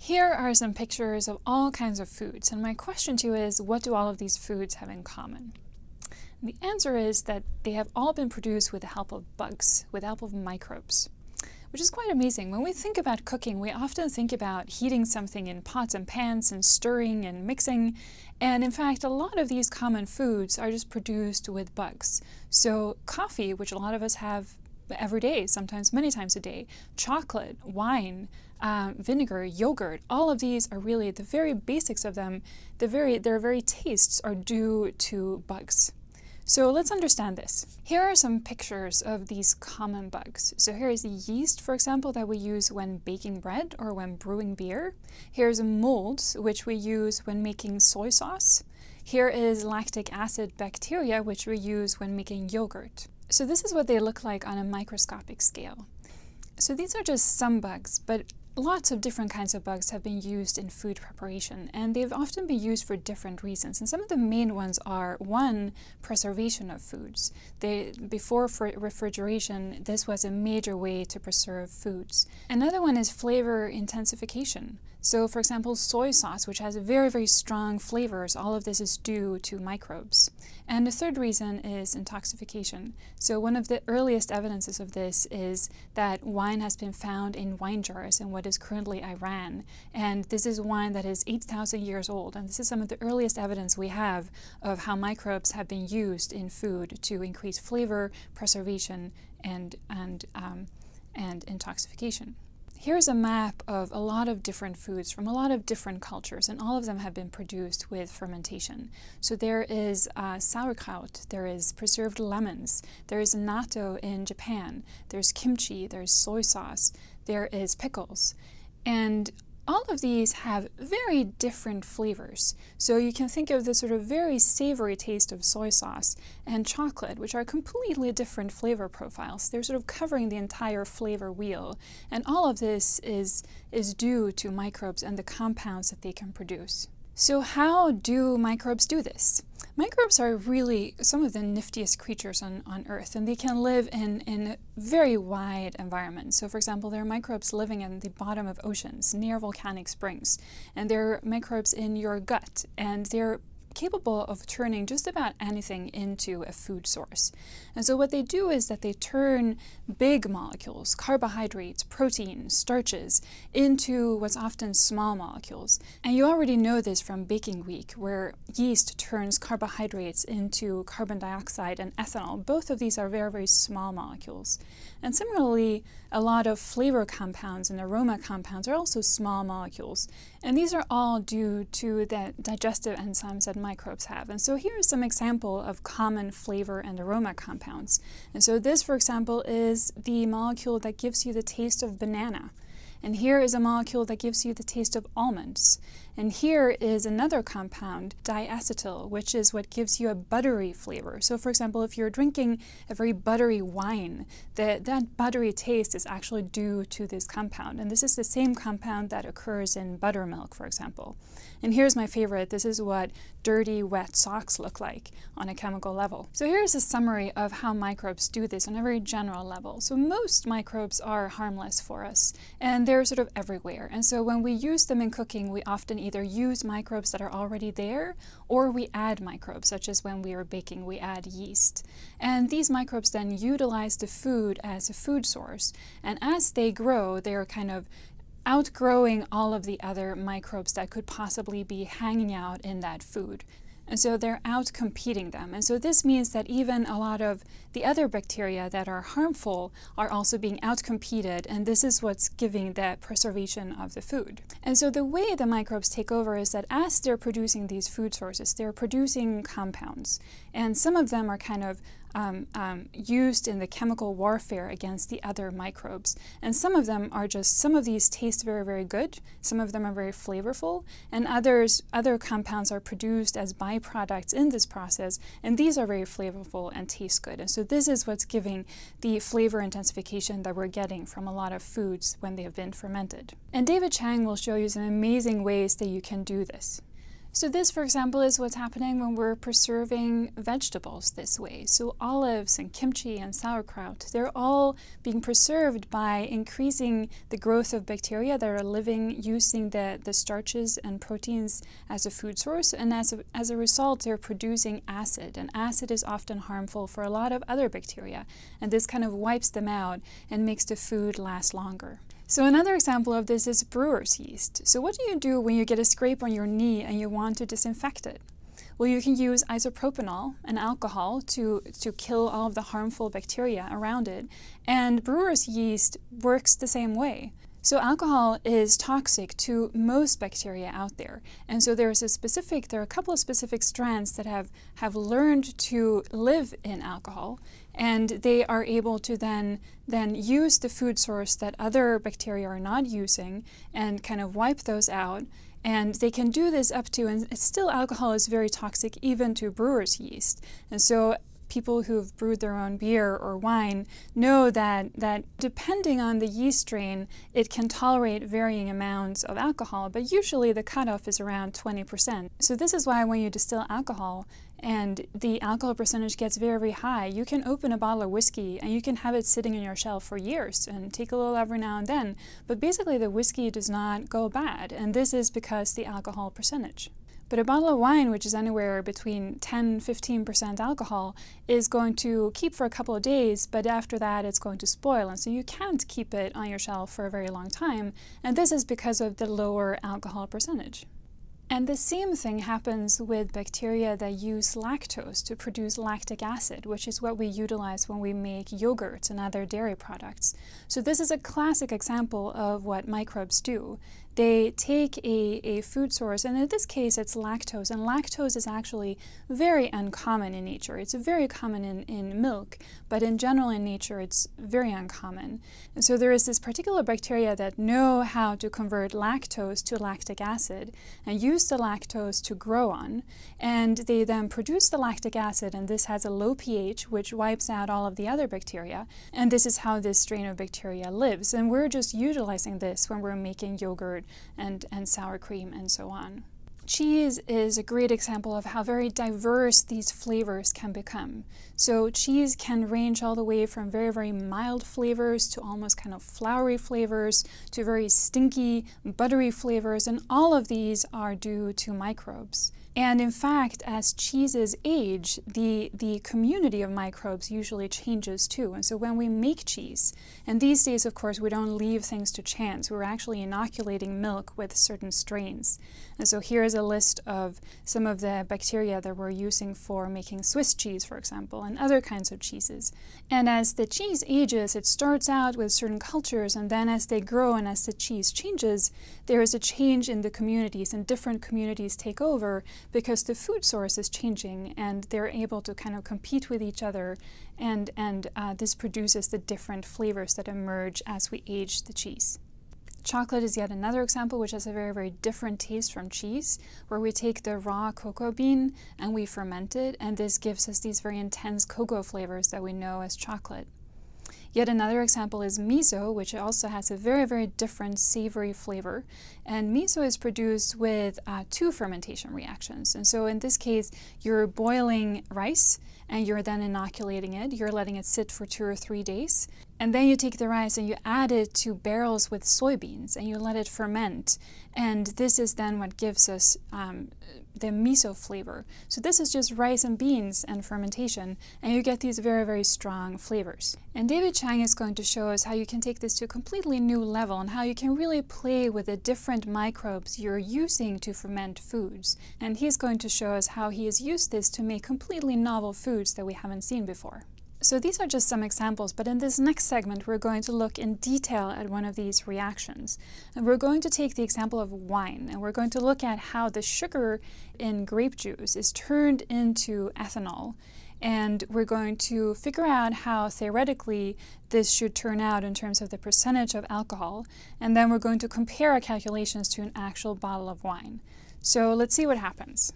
Here are some pictures of all kinds of foods, and my question to you is, what do all of these foods have in common? And the answer is that they have all been produced with the help of bugs, with the help of microbes, which is quite amazing. When we think about cooking, we often think about heating something in pots and pans and stirring and mixing, and in fact, a lot of these common foods are just produced with bugs. So coffee, which a lot of us have every day, sometimes many times a day, chocolate, wine, vinegar, yogurt, all of these are really the very basics of them, their very tastes are due to bugs. So let's understand this. Here are some pictures of these common bugs. So here is the yeast, for example, that we use when baking bread or when brewing beer. Here's molds, which we use when making soy sauce. Here is lactic acid bacteria, which we use when making yogurt. So this is what they look like on a microscopic scale. So these are just some bugs, but lots of different kinds of bugs have been used in food preparation, and they've often been used for different reasons. And some of the main ones are, one, preservation of foods. Before refrigeration, this was a major way to preserve foods. Another one is flavor intensification. So for example, soy sauce, which has very, very strong flavors, all of this is due to microbes. And the third reason is intoxication. So one of the earliest evidences of this is that wine has been found in wine jars in what is currently Iran. And this is wine that is 8,000 years old. And this is some of the earliest evidence we have of how microbes have been used in food to increase flavor, preservation, and intoxication. Here's a map of a lot of different foods from a lot of different cultures, and all of them have been produced with fermentation. So there is sauerkraut, there is preserved lemons, there is natto in Japan, there's kimchi, there's soy sauce, there is pickles. And all of these have very different flavors. So you can think of the sort of very savory taste of soy sauce and chocolate, which are completely different flavor profiles. They're sort of covering the entire flavor wheel. And all of this is due to microbes and the compounds that they can produce. So how do microbes do this? Microbes are really some of the niftiest creatures on Earth, and they can live in very wide environments. So for example, there are microbes living in the bottom of oceans, near volcanic springs, and there are microbes in your gut, and they're capable of turning just about anything into a food source. And so what they do is that they turn big molecules, carbohydrates, protein, starches, into what's often small molecules. And you already know this from baking week, where yeast turns carbohydrates into carbon dioxide and ethanol. Both of these are very, very small molecules. And similarly, a lot of flavor compounds and aroma compounds are also small molecules. And these are all due to the digestive enzymes that microbes have. And so here is some example of common flavor and aroma compounds. And so this, for example, is the molecule that gives you the taste of banana. And here is a molecule that gives you the taste of almonds. And here is another compound, diacetyl, which is what gives you a buttery flavor. So for example, if you're drinking a very buttery wine, that buttery taste is actually due to this compound. And this is the same compound that occurs in buttermilk, for example. And here's my favorite. This is what dirty, wet socks look like on a chemical level. So here's a summary of how microbes do this on a very general level. So most microbes are harmless for us, and they're sort of everywhere. And so when we use them in cooking, we often either use microbes that are already there, or we add microbes, such as when we are baking, we add yeast. And these microbes then utilize the food as a food source. And as they grow, they are kind of outgrowing all of the other microbes that could possibly be hanging out in that food. And so they're out-competing them. And so this means that even a lot of the other bacteria that are harmful are also being out-competed, and this is what's giving the preservation of the food. And so the way the microbes take over is that as they're producing these food sources, they're producing compounds. And some of them are kind of used in the chemical warfare against the other microbes. And some of them are just, some of these taste very, very good, some of them are very flavorful, and other compounds are produced as byproducts in this process, and these are very flavorful and taste good. And so this is what's giving the flavor intensification that we're getting from a lot of foods when they have been fermented. And David Chang will show you some amazing ways that you can do this. So this, for example, is what's happening when we're preserving vegetables this way. So olives and kimchi and sauerkraut, they're all being preserved by increasing the growth of bacteria that are living using the starches and proteins as a food source. And as a result, they're producing acid. And acid is often harmful for a lot of other bacteria. And this kind of wipes them out and makes the food last longer. So another example of this is brewer's yeast. So what do you do when you get a scrape on your knee and you want to disinfect it? Well, you can use isopropanol, an alcohol, to kill all of the harmful bacteria around it. And brewer's yeast works the same way. So alcohol is toxic to most bacteria out there. And so there are a couple of specific strands that have learned to live in alcohol, and they are able to then use the food source that other bacteria are not using and kind of wipe those out. And they can do this up to, and still alcohol is very toxic even to brewer's yeast. And so people who've brewed their own beer or wine know that depending on the yeast strain, it can tolerate varying amounts of alcohol, but usually the cutoff is around 20%. So this is why when you distill alcohol and the alcohol percentage gets very, very high, you can open a bottle of whiskey and you can have it sitting on your shelf for years and take a little every now and then. But basically the whiskey does not go bad, and this is because the alcohol percentage. But a bottle of wine, which is anywhere between 10–15% alcohol, is going to keep for a couple of days, but after that it's going to spoil, and so you can't keep it on your shelf for a very long time, and this is because of the lower alcohol percentage. And the same thing happens with bacteria that use lactose to produce lactic acid, which is what we utilize when we make yogurts and other dairy products. So this is a classic example of what microbes do. They take a food source, and in this case it's lactose, and lactose is actually very uncommon in nature. It's very common in milk, but in general in nature it's very uncommon. And so there is this particular bacteria that know how to convert lactose to lactic acid and use the lactose to grow on, and they then produce the lactic acid, and this has a low pH which wipes out all of the other bacteria, and this is how this strain of bacteria lives. And we're just utilizing this when we're making yogurt and sour cream and so on. Cheese is a great example of how very diverse these flavors can become. So cheese can range all the way from very, very mild flavors to almost kind of floury flavors to very stinky, buttery flavors, and all of these are due to microbes. And in fact, as cheeses age, the community of microbes usually changes too. And so when we make cheese, and these days, of course, we don't leave things to chance. We're actually inoculating milk with certain strains. And so here's a list of some of the bacteria that we're using for making Swiss cheese, for example, and other kinds of cheeses. And as the cheese ages, it starts out with certain cultures, and then as they grow and as the cheese changes, there is a change in the communities, and different communities take over, because the food source is changing and they're able to kind of compete with each other, and this produces the different flavors that emerge as we age the cheese. Chocolate is yet another example which has a very, very different taste from cheese, where we take the raw cocoa bean and we ferment it, and this gives us these very intense cocoa flavors that we know as chocolate. Yet another example is miso, which also has a very, very different savory flavor. And miso is produced with two fermentation reactions. And so in this case, you're boiling rice and you're then inoculating it. You're letting it sit for 2 or 3 days. And then you take the rice and you add it to barrels with soybeans and you let it ferment. And this is then what gives us the miso flavor. So this is just rice and beans and fermentation, and you get these very, very strong flavors. And David Chang is going to show us how you can take this to a completely new level and how you can really play with the different microbes you're using to ferment foods. And he's going to show us how he has used this to make completely novel foods that we haven't seen before. So these are just some examples, but in this next segment we're going to look in detail at one of these reactions. And we're going to take the example of wine, and we're going to look at how the sugar in grape juice is turned into ethanol. And we're going to figure out how theoretically this should turn out in terms of the percentage of alcohol, and then we're going to compare our calculations to an actual bottle of wine. So let's see what happens.